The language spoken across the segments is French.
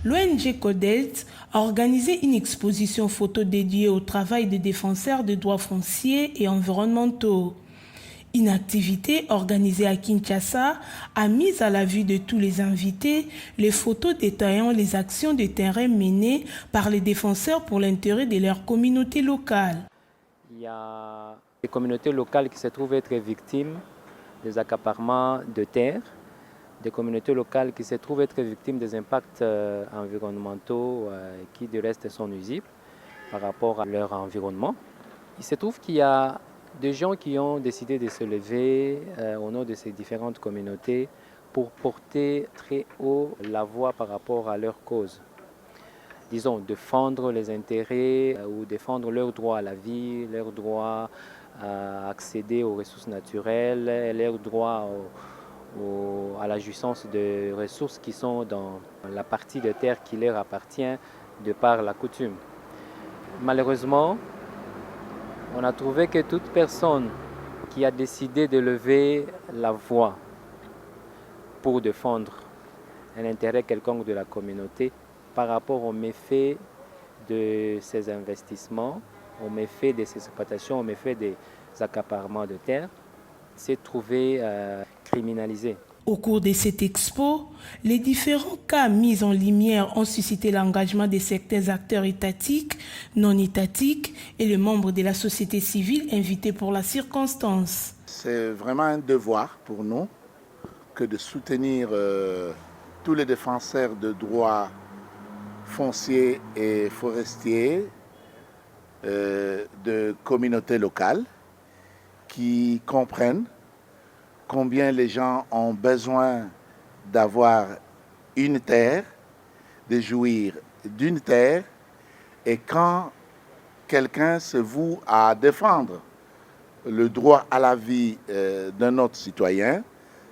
l'ONG Codelt a organisé une exposition photo dédiée au travail des défenseurs des droits fonciers et environnementaux. Une activité organisée à Kinshasa a mis à la vue de tous les invités les photos détaillant les actions de terrain menées par les défenseurs pour l'intérêt de leur communauté locale. Il y a des communautés locales qui se trouvent être victimes des accaparements de terres, des communautés locales qui se trouvent être victimes des impacts environnementaux qui de reste sont nuisibles par rapport à leur environnement. Il se trouve qu'il y a des gens qui ont décidé de se lever au nom de ces différentes communautés pour porter très haut la voix par rapport à leur cause. Disons, défendre les intérêts ou défendre leur droit à la vie, leur droit à accéder aux ressources naturelles, leur droit à la jouissance de ressources qui sont dans la partie de terre qui leur appartient de par la coutume. Malheureusement, on a trouvé que toute personne qui a décidé de lever la voix pour défendre un intérêt quelconque de la communauté par rapport aux méfaits de ces investissements, aux méfaits de ces exploitations, aux méfaits des accaparements de terre, s'est trouvé criminalisé. Au cours de cette expo, les différents cas mis en lumière ont suscité l'engagement de certains acteurs étatiques, non étatiques et les membres de la société civile invités pour la circonstance. C'est vraiment un devoir pour nous que de soutenir tous les défenseurs de droits fonciers et forestiers de communautés locales qui comprennent combien les gens ont besoin d'avoir une terre, de jouir d'une terre, et quand quelqu'un se voue à défendre le droit à la vie d'un autre citoyen,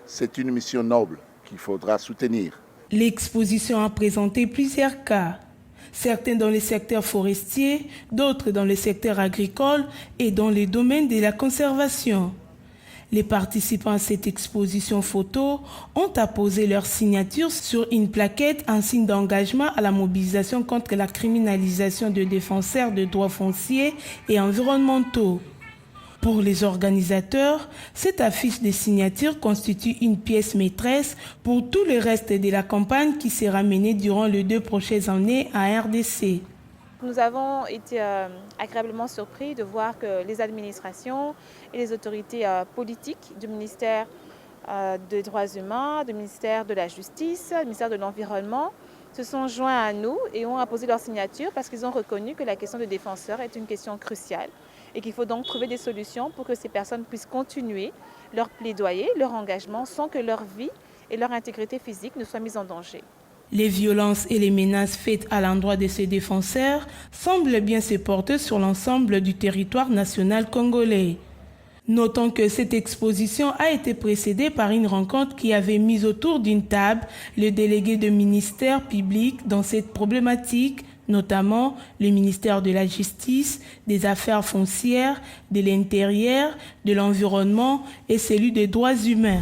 c'est une mission noble qu'il faudra soutenir. L'exposition a présenté plusieurs cas, certains dans le secteur forestier, d'autres dans le secteur agricole et dans les domaines de la conservation. Les participants à cette exposition photo ont apposé leur signature sur une plaquette en signe d'engagement à la mobilisation contre la criminalisation de défenseurs de droits fonciers et environnementaux. Pour les organisateurs, cette affiche de signature constitue une pièce maîtresse pour tout le reste de la campagne qui sera menée durant les 2 prochaines années à RDC. Nous avons été agréablement surpris de voir que les administrations et les autorités politiques du ministère des Droits humains, du ministère de la Justice, du ministère de l'Environnement se sont joints à nous et ont apposé leur signature parce qu'ils ont reconnu que la question de défenseurs est une question cruciale et qu'il faut donc trouver des solutions pour que ces personnes puissent continuer leur plaidoyer, leur engagement sans que leur vie et leur intégrité physique ne soient mises en danger. Les violences et les menaces faites à l'endroit de ces défenseurs semblent bien se porter sur l'ensemble du territoire national congolais. Notons que cette exposition a été précédée par une rencontre qui avait mis autour d'une table les délégués de ministères publics dans cette problématique, notamment le ministère de la Justice, des Affaires foncières, de l'Intérieur, de l'Environnement et celui des Droits humains.